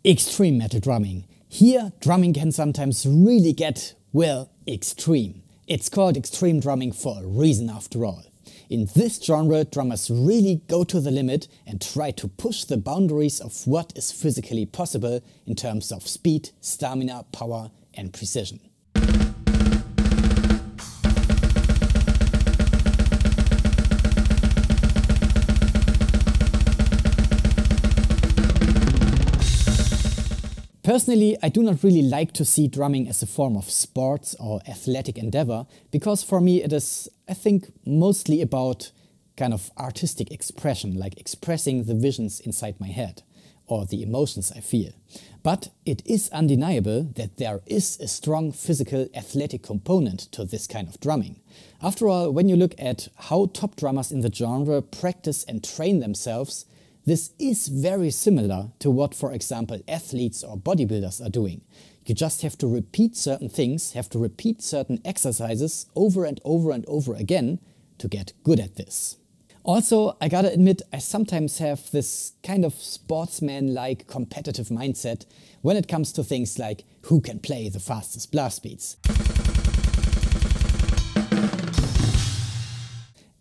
Extreme metal drumming. Here, drumming can sometimes really get, well, extreme. It's called extreme drumming for a reason after all. In this genre, drummers really go to the limit and try to push the boundaries of what is physically possible in terms of speed, stamina, power and precision. Personally, I do not really like to see drumming as a form of sports or athletic endeavor, because for me it is, I think, mostly about kind of artistic expression, like expressing the visions inside my head or the emotions I feel. But it is undeniable that there is a strong physical athletic component to this kind of drumming. After all, when you look at how top drummers in the genre practice and train themselves, this is very similar to what, for example, athletes or bodybuilders are doing. You just have to repeat certain things, have to repeat certain exercises over and over and over again to get good at this. Also, I gotta admit, I sometimes have this kind of sportsman-like competitive mindset when it comes to things like who can play the fastest blast beats.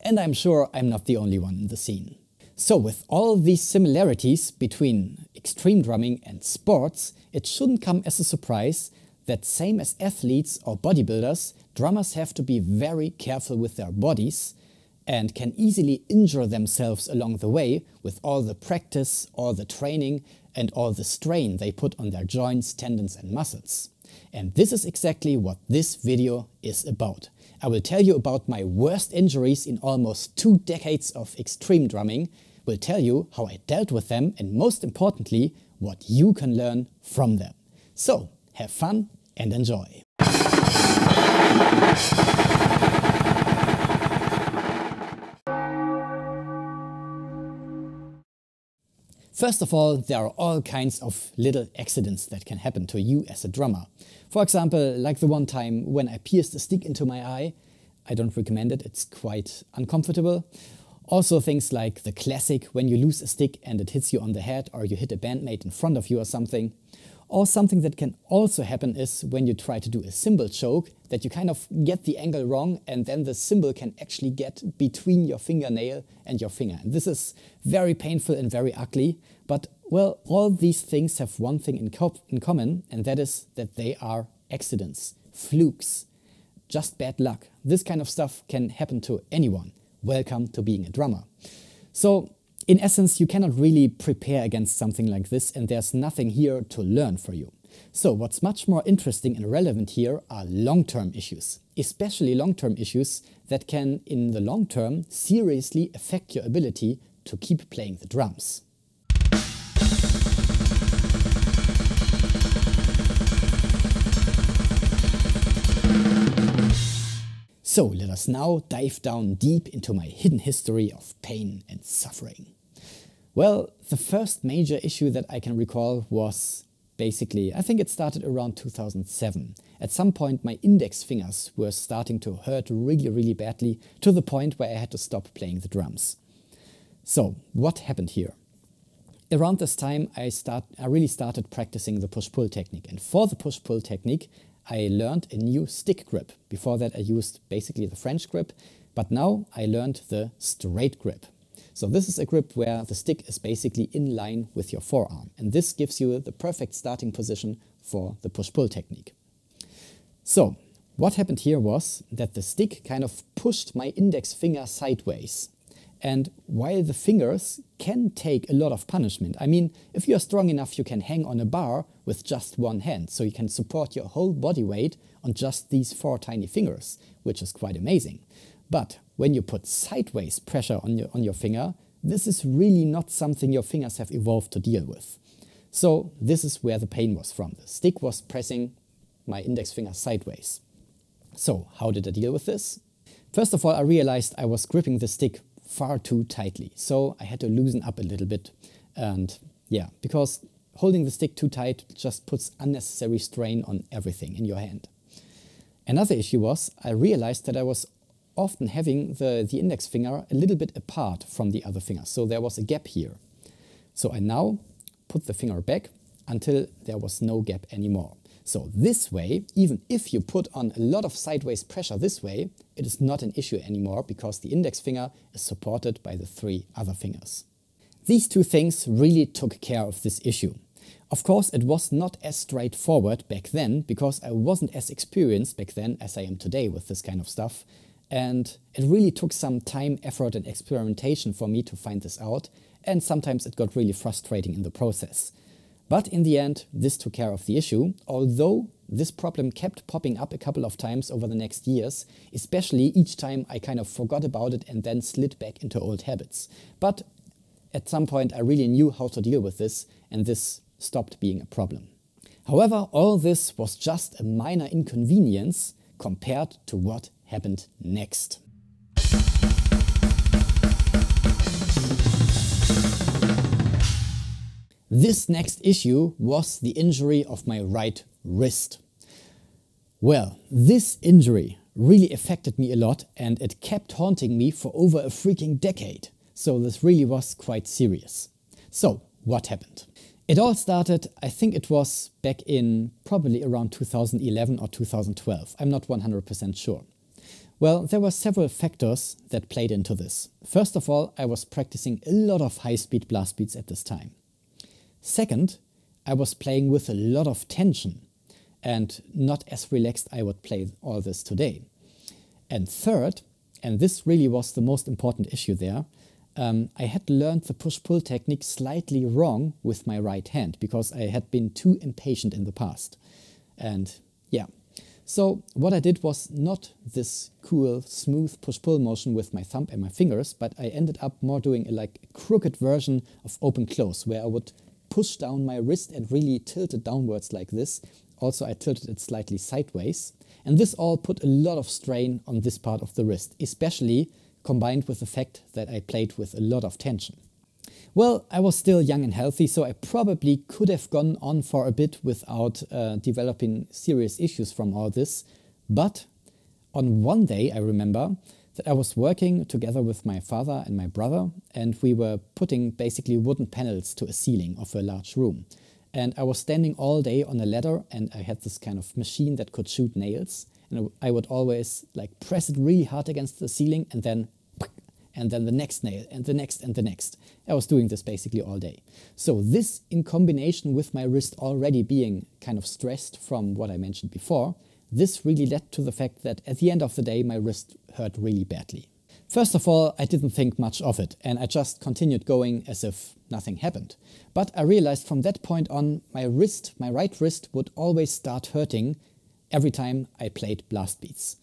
And I'm sure I'm not the only one in the scene. So with all these similarities between extreme drumming and sports, it shouldn't come as a surprise that same as athletes or bodybuilders, drummers have to be very careful with their bodies and can easily injure themselves along the way with all the practice, all the training and all the strain they put on their joints, tendons and muscles. And this is exactly what this video is about. I will tell you about my worst injuries in almost 2 decades of extreme drumming, will tell you how I dealt with them and most importantly, what you can learn from them. So, have fun and enjoy. First of all, there are all kinds of little accidents that can happen to you as a drummer. For example, like the one time when I pierced a stick into my eye. I don't recommend it, it's quite uncomfortable. Also things like the classic when you lose a stick and it hits you on the head or you hit a bandmate in front of you or something. Or something that can also happen is when you try to do a cymbal choke, that you kind of get the angle wrong and then the cymbal can actually get between your fingernail and your finger. And this is very painful and very ugly, but well, all these things have one thing in common, and that is that they are accidents, flukes, just bad luck. This kind of stuff can happen to anyone. Welcome to being a drummer. So, in essence, you cannot really prepare against something like this and there's nothing here to learn for you. So what's much more interesting and relevant here are long-term issues, especially long-term issues that can, in the long term, seriously affect your ability to keep playing the drums. So let us now dive down deep into my hidden history of pain and suffering. Well, the first major issue that I can recall was basically, I think it started around 2007. At some point my index fingers were starting to hurt really badly, to the point where I had to stop playing the drums. So what happened here? Around this time I really started practicing the push-pull technique, and for the push-pull technique I learned a new stick grip. Before that I used basically the French grip, but now I learned the straight grip. So this is a grip where the stick is basically in line with your forearm, and this gives you the perfect starting position for the push-pull technique. So what happened here was that the stick kind of pushed my index finger sideways. And while the fingers can take a lot of punishment, I mean, if you're strong enough you can hang on a bar with just one hand, so you can support your whole body weight on just these 4 tiny fingers, which is quite amazing. But when you put sideways pressure on your finger, this is really not something your fingers have evolved to deal with. So this is where the pain was from. The stick was pressing my index finger sideways. So how did I deal with this? First of all, I realized I was gripping the stick far too tightly, so I had to loosen up a little bit. And yeah, because holding the stick too tight just puts unnecessary strain on everything in your hand. Another issue was I realized that I was often having the index finger a little bit apart from the other fingers, so there was a gap here. So I now put the finger back, until there was no gap anymore. So this way, even if you put on a lot of sideways pressure this way, it is not an issue anymore because the index finger is supported by the 3 other fingers. These 2 things really took care of this issue. Of course, it was not as straightforward back then because I wasn't as experienced back then as I am today with this kind of stuff. And it really took some time, effort and experimentation for me to find this out, and sometimes it got really frustrating in the process. But in the end, this took care of the issue, although this problem kept popping up a couple of times over the next years, especially each time I kind of forgot about it and then slid back into old habits. But at some point I really knew how to deal with this, and this stopped being a problem. However, all this was just a minor inconvenience compared to what happened next. This next issue was the injury of my right wrist. Well, this injury really affected me a lot and it kept haunting me for over a freaking decade. So this really was quite serious. So what happened? It all started, I think it was back in probably around 2011 or 2012. I'm not 100% sure. Well, there were several factors that played into this. First of all, I was practicing a lot of high-speed blast beats at this time. Second, I was playing with a lot of tension and not as relaxed I would play all this today. And third, and this really was the most important issue there, I had learned the push-pull technique slightly wrong with my right hand because I had been too impatient in the past. And yeah, so what I did was not this cool, smooth push-pull motion with my thumb and my fingers, but I ended up more doing a crooked version of open-close, where I would push down my wrist and really tilt it downwards like this. Also, I tilted it slightly sideways. And this all put a lot of strain on this part of the wrist, especially combined with the fact that I played with a lot of tension. Well, I was still young and healthy, so I probably could have gone on for a bit without developing serious issues from all this. But on one day, I remember that I was working together with my father and my brother, and we were putting basically wooden panels to a ceiling of a large room. And I was standing all day on a ladder, and I had this kind of machine that could shoot nails. And I would always press it really hard against the ceiling and then the next nail and the next and the next. I was doing this basically all day. So this, in combination with my wrist already being kind of stressed from what I mentioned before, this really led to the fact that at the end of the day my wrist hurt really badly. First of all, I didn't think much of it and I just continued going as if nothing happened. But I realized from that point on my right wrist would always start hurting every time I played blast beats.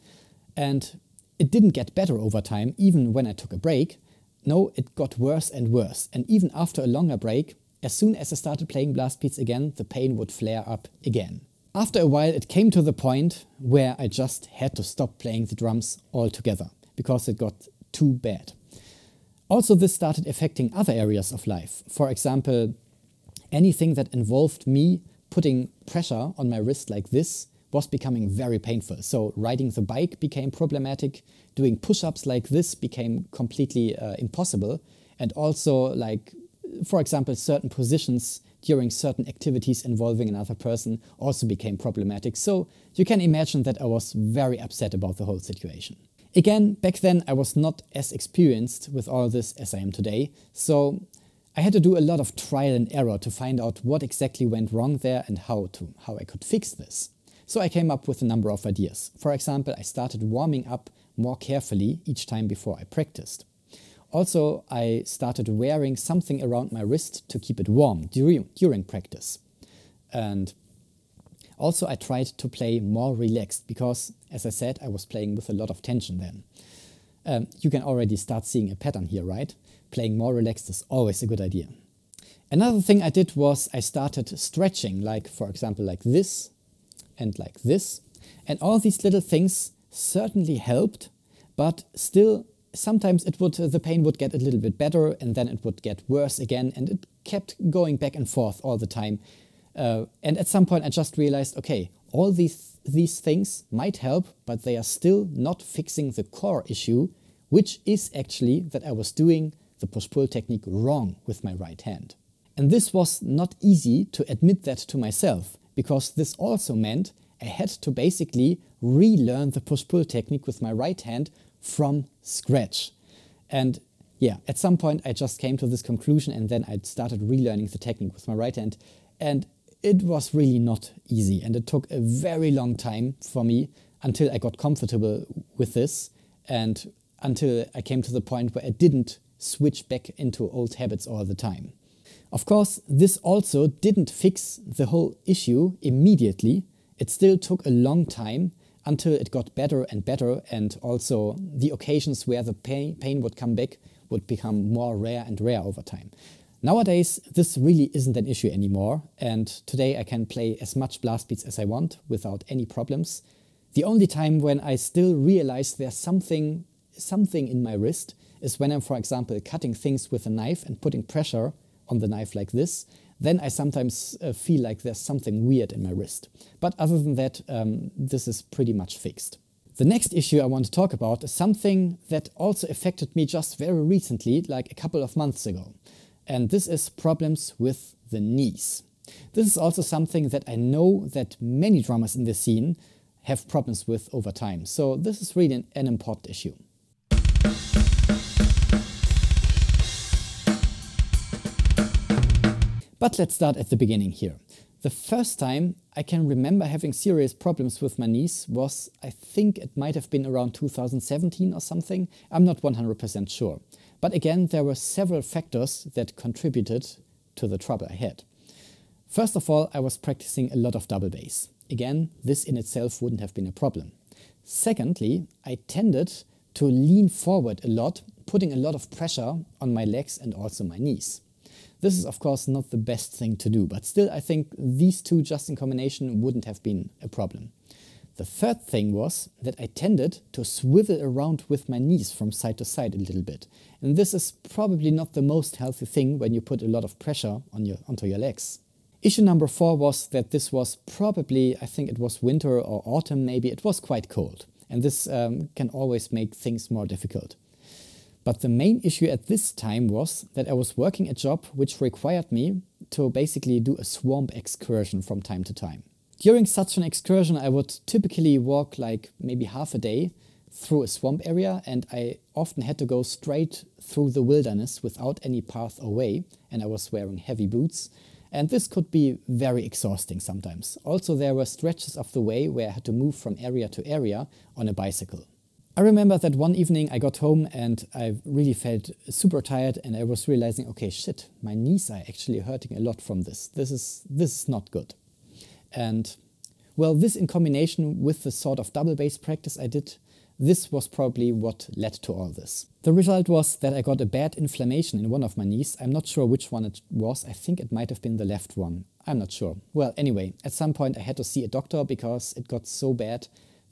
And it didn't get better over time, even when I took a break. No, it got worse and worse. And even after a longer break, as soon as I started playing blast beats again, the pain would flare up again. After a while, it came to the point where I just had to stop playing the drums altogether because it got too bad. Also, this started affecting other areas of life. For example, anything that involved me putting pressure on my wrist like this was becoming very painful. So riding the bike became problematic, doing push-ups like this became completely impossible, and also for example, certain positions during certain activities involving another person also became problematic. So you can imagine that I was very upset about the whole situation. Again, back then I was not as experienced with all this as I am today, so I had to do a lot of trial and error to find out what exactly went wrong there and how I could fix this. So I came up with a number of ideas. For example, I started warming up more carefully each time before I practiced. Also, I started wearing something around my wrist to keep it warm during practice. And also I tried to play more relaxed because, as I said, I was playing with a lot of tension then. You can already start seeing a pattern here, right? Playing more relaxed is always a good idea. Another thing I did was I started stretching, for example, like this and like this. And all these little things certainly helped, but still sometimes the pain would get a little bit better and then it would get worse again, and it kept going back and forth all the time. And at some point I just realized, okay, all these things might help, but they are still not fixing the core issue, which is actually that I was doing the push-pull technique wrong with my right hand. And this was not easy to admit that to myself, because this also meant I had to basically relearn the push-pull technique with my right hand from scratch. And yeah, at some point I just came to this conclusion, and then I started relearning the technique with my right hand. And it was really not easy, and it took a very long time for me until I got comfortable with this, and until I came to the point where I didn't switch back into old habits all the time. Of course, this also didn't fix the whole issue immediately. It still took a long time until it got better and better, and also the occasions where the pain would come back would become more rare and rare over time. Nowadays, this really isn't an issue anymore, and today I can play as much blast beats as I want without any problems. The only time when I still realize there's something in my wrist is when I'm, for example, cutting things with a knife and putting pressure on the knife like this. Then I sometimes feel like there's something weird in my wrist. But other than that, this is pretty much fixed. The next issue I want to talk about is something that also affected me just very recently, like a couple of months ago. And this is problems with the knees. This is also something that I know that many drummers in the scene have problems with over time. So this is really an important issue. But let's start at the beginning here. The first time I can remember having serious problems with my knees was, I think it might have been around 2017 or something. I'm not 100% sure. But again, there were several factors that contributed to the trouble I had. First of all, I was practicing a lot of double bass. Again, this in itself wouldn't have been a problem. Secondly, I tended to lean forward a lot, putting a lot of pressure on my legs and also my knees. This is of course not the best thing to do, but still I think these two just in combination wouldn't have been a problem. The third thing was that I tended to swivel around with my knees from side to side a little bit. And this is probably not the most healthy thing when you put a lot of pressure onto your legs. Issue number 4 was that this was probably, I think it was winter or autumn maybe, it was quite cold. And this can always make things more difficult. But the main issue at this time was that I was working a job which required me to basically do a swamp excursion from time to time. During such an excursion, I would typically walk like maybe half a day through a swamp area, and I often had to go straight through the wilderness without any path or way, and I was wearing heavy boots. And this could be very exhausting sometimes. Also, there were stretches of the way where I had to move from area to area on a bicycle. I remember that one evening I got home and I really felt super tired, and I was realizing, okay, shit, my knees are actually hurting a lot from this. This is not good. And well, this in combination with the sort of double bass practice I did, this was probably what led to all this. The result was that I got a bad inflammation in one of my knees. I'm not sure which one it was. I think it might have been the left one. I'm not sure. Well, anyway, at some point I had to see a doctor because it got so bad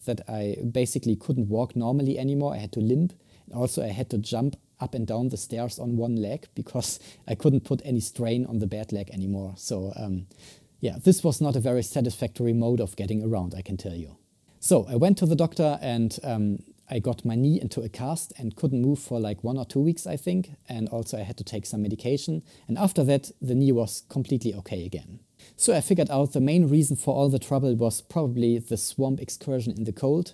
that I basically couldn't walk normally anymore. I had to limp. And also I had to jump up and down the stairs on one leg because I couldn't put any strain on the bad leg anymore. So yeah, this was not a very satisfactory mode of getting around, I can tell you. So I went to the doctor and I got my knee into a cast and couldn't move for like 1 or 2 weeks, I think. And also I had to take some medication. And after that, the knee was completely okay again. So I figured out the main reason for all the trouble was probably the swamp excursion in the cold.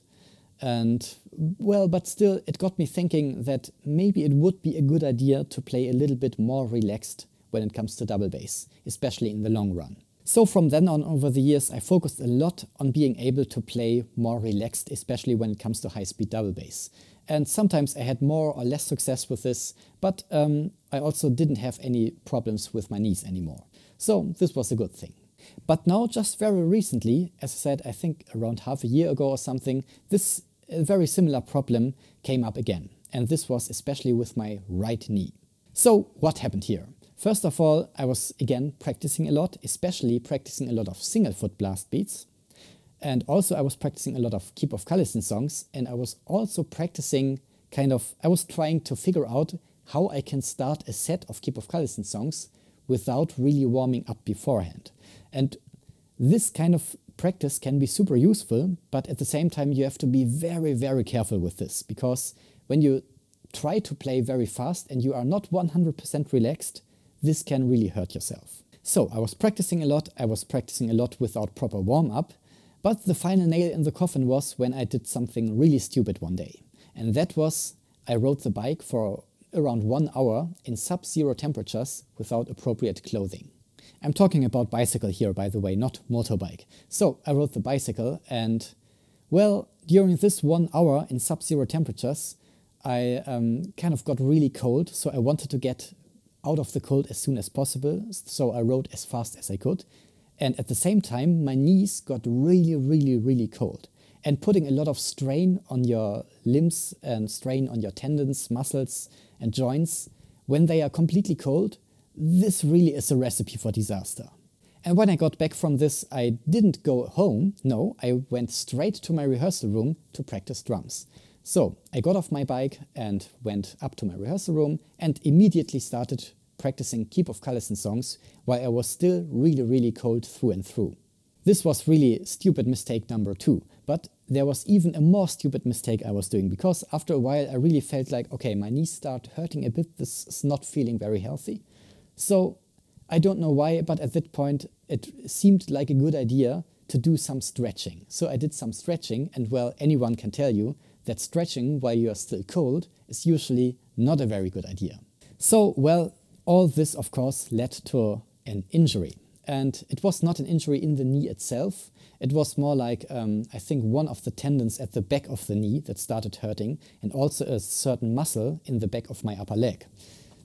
And well, but still it got me thinking that maybe it would be a good idea to play a little bit more relaxed when it comes to double bass, especially in the long run. So from then on over the years, I focused a lot on being able to play more relaxed, especially when it comes to high-speed double bass. And sometimes I had more or less success with this, but I also didn't have any problems with my knees anymore. So this was a good thing. But now, just very recently, as I said, I think around half a year ago or something, this very similar problem came up again. And this was especially with my right knee. So what happened here? First of all, I was again practicing a lot, especially practicing a lot of single foot blast beats. And also I was practicing a lot of Keep of Callison songs, and I was also practicing I was trying to figure out how I can start a set of Keep of Callison songs without really warming up beforehand. And this kind of practice can be super useful, but at the same time you have to be very, very careful with this, because when you try to play very fast and you are not 100% relaxed, this can really hurt yourself. So I was practicing a lot without proper warm-up, but the final nail in the coffin was when I did something really stupid one day. And that was, I rode the bike for around 1 hour in sub-zero temperatures without appropriate clothing. I'm talking about bicycle here, by the way, not motorbike. So I rode the bicycle and, well, during this 1 hour in sub-zero temperatures, I kind of got really cold, so I wanted to get out of the cold as soon as possible, so I rode as fast as I could. And at the same time, my knees got really cold. And putting a lot of strain on your limbs and strain on your tendons, muscles and joints, when they are completely cold, this really is a recipe for disaster. And when I got back from this, I didn't go home, no, I went straight to my rehearsal room to practice drums. So I got off my bike and went up to my rehearsal room and immediately started practicing Keep of Callison songs while I was still really cold through and through. This was really stupid mistake number 2, but there was even a more stupid mistake I was doing, because after a while I really felt like, okay, my knees start hurting a bit, this is not feeling very healthy. So I don't know why, but at that point it seemed like a good idea to do some stretching. So I did some stretching, and well, anyone can tell you that stretching while you are still cold is usually not a very good idea. So, well, all this of course led to an injury. And it was not an injury in the knee itself, it was more like, I think one of the tendons at the back of the knee that started hurting, and also a certain muscle in the back of my upper leg.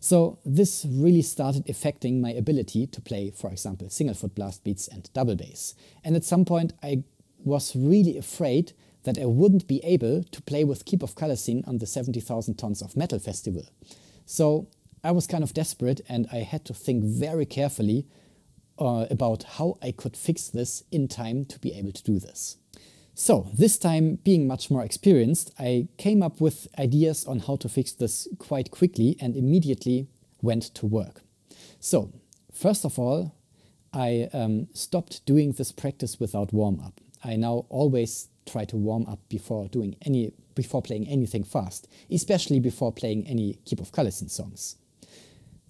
So this really started affecting my ability to play, for example, single foot blast beats and double bass. And at some point I was really afraid that I wouldn't be able to play with Keep of Callison on the 70,000 Tons of Metal Festival. So I was kind of desperate, and I had to think very carefully about how I could fix this in time to be able to do this. So this time, being much more experienced, I came up with ideas on how to fix this quite quickly and immediately went to work. So first of all, I stopped doing this practice without warm-up. I now always try to warm up before playing anything fast, especially before playing any Keep of Callison songs.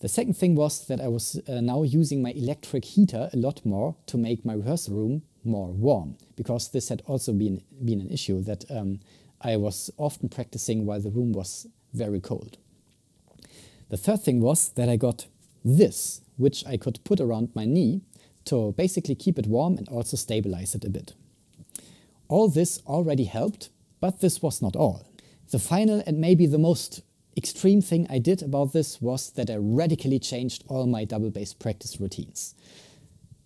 The second thing was that I was now using my electric heater a lot more to make my rehearsal room more warm, because this had also been an issue that I was often practicing while the room was very cold. The third thing was that I got this, which I could put around my knee to basically keep it warm and also stabilize it a bit. All this already helped, but this was not all. The final and maybe the most extreme thing I did about this was that I radically changed all my double bass practice routines.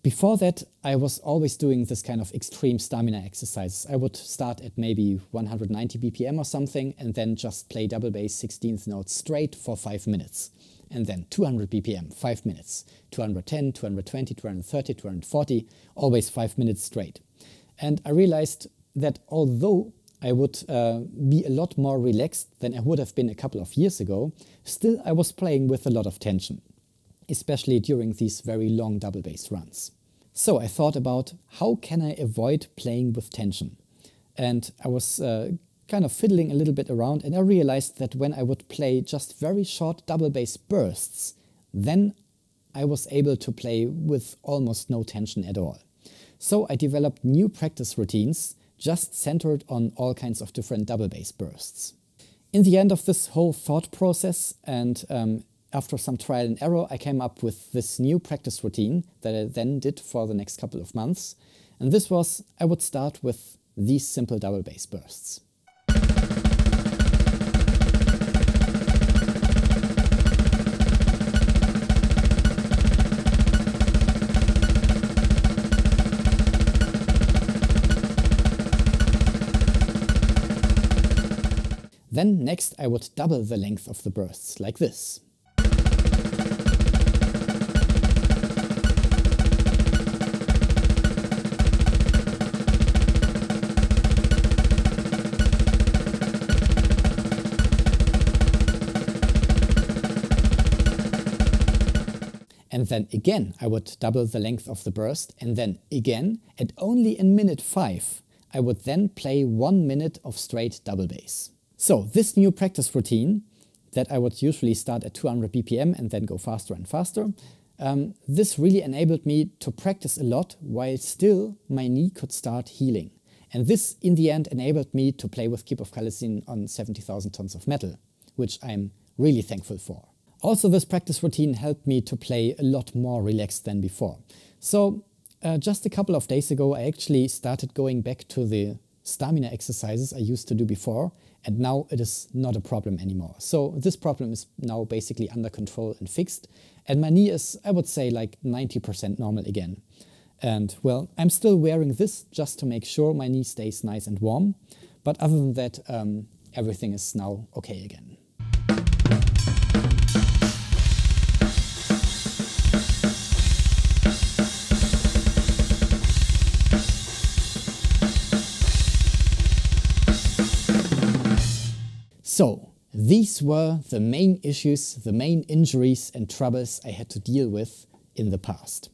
Before that, I was always doing this kind of extreme stamina exercises. I would start at maybe 190 BPM or something and then just play double bass 16th notes straight for 5 minutes. And then 200 BPM, 5 minutes, 210, 220, 230, 240, always 5 minutes straight. And I realized that although I would be a lot more relaxed than I would have been a couple of years ago, still I was playing with a lot of tension, especially during these very long double bass runs. So I thought about how can I avoid playing with tension? And I was kind of fiddling a little bit around, and I realized that when I would play just very short double bass bursts, then I was able to play with almost no tension at all. So I developed new practice routines just centered on all kinds of different double bass bursts. In the end of this whole thought process, and after some trial and error, I came up with this new practice routine that I then did for the next couple of months. And this was, I would start with these simple double bass bursts. Then next I would double the length of the bursts, like this. And then again I would double the length of the burst, and then again, and only in minute 5, I would then play 1 minute of straight double bass. So this new practice routine that I would usually start at 200 BPM and then go faster and faster. This really enabled me to practice a lot while still my knee could start healing. And this in the end enabled me to play with Keep of Kallisin on 70,000 tons of metal, which I'm really thankful for. Also, this practice routine helped me to play a lot more relaxed than before. So just a couple of days ago, I actually started going back to the stamina exercises I used to do before, and now it is not a problem anymore. So this problem is now basically under control and fixed, and my knee is, I would say, like 90% normal again. And well, I'm still wearing this just to make sure my knee stays nice and warm, but other than that, everything is now okay again. So, these were the main issues, the main injuries and troubles I had to deal with in the past.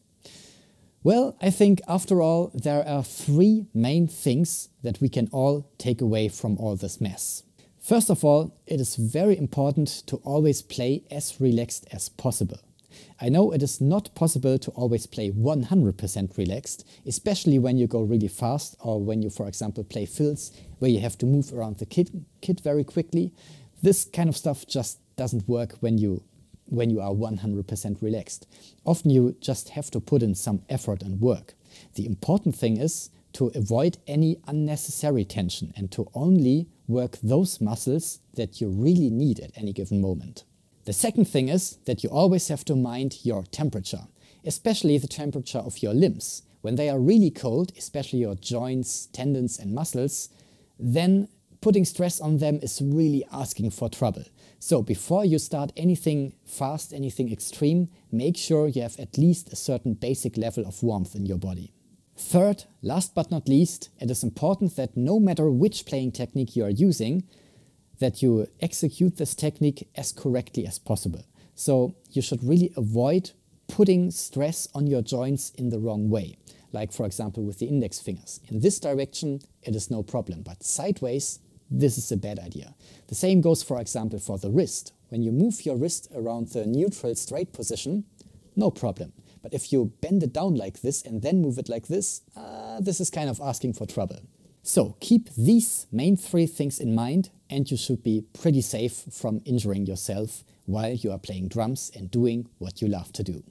Well, I think after all, there are three main things that we can all take away from all this mess. First of all, it is very important to always play as relaxed as possible. I know it is not possible to always play 100% relaxed, especially when you go really fast or when you, for example, play fills where you have to move around the kit very quickly. This kind of stuff just doesn't work when you are 100% relaxed. Often you just have to put in some effort and work. The important thing is to avoid any unnecessary tension and to only work those muscles that you really need at any given moment. The second thing is that you always have to mind your temperature, especially the temperature of your limbs. When they are really cold, especially your joints, tendons and muscles, then putting stress on them is really asking for trouble. So before you start anything fast, anything extreme, make sure you have at least a certain basic level of warmth in your body. Third, last but not least, it is important that no matter which playing technique you are using, that you execute this technique as correctly as possible. So you should really avoid putting stress on your joints in the wrong way. Like for example with the index fingers. In this direction it is no problem, but sideways this is a bad idea. The same goes for example for the wrist. When you move your wrist around the neutral straight position, no problem. But if you bend it down like this and then move it like this, this is kind of asking for trouble. So keep these main three things in mind and you should be pretty safe from injuring yourself while you are playing drums and doing what you love to do.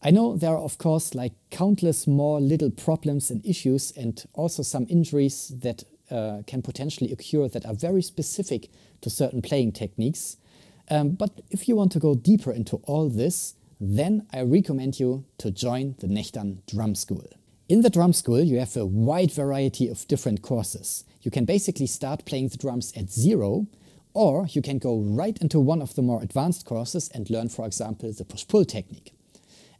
I know there are of course like countless more little problems and issues and also some injuries that can potentially occur that are very specific to certain playing techniques. But if you want to go deeper into all this, then I recommend you to join the Nechtan Drum School. In the drum school you have a wide variety of different courses. You can basically start playing the drums at 0, or you can go right into one of the more advanced courses and learn, for example, the push-pull technique.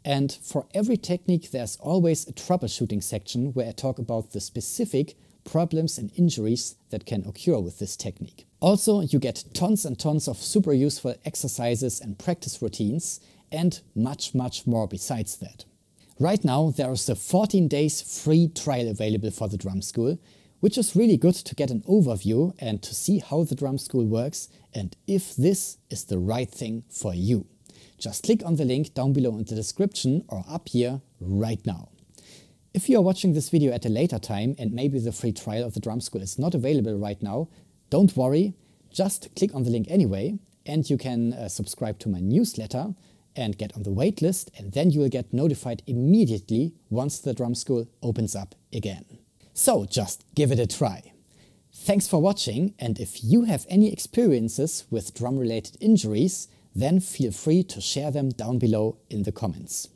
And for every technique there's always a troubleshooting section where I talk about the specific problems and injuries that can occur with this technique. Also, you get tons and tons of super useful exercises and practice routines and much more besides that. Right now there is a 14 days free trial available for the drum school, which is really good to get an overview and to see how the drum school works and if this is the right thing for you. Just click on the link down below in the description or up here right now. If you are watching this video at a later time and maybe the free trial of the drum school is not available right now, don't worry, just click on the link anyway and you can subscribe to my newsletter and get on the wait list, and then you will get notified immediately once the drum school opens up again. So just give it a try. Thanks for watching, and if you have any experiences with drum related injuries, then feel free to share them down below in the comments.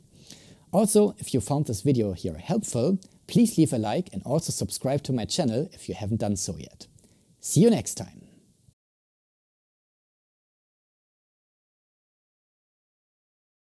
Also, if you found this video here helpful, please leave a like and also subscribe to my channel if you haven't done so yet. See you next time.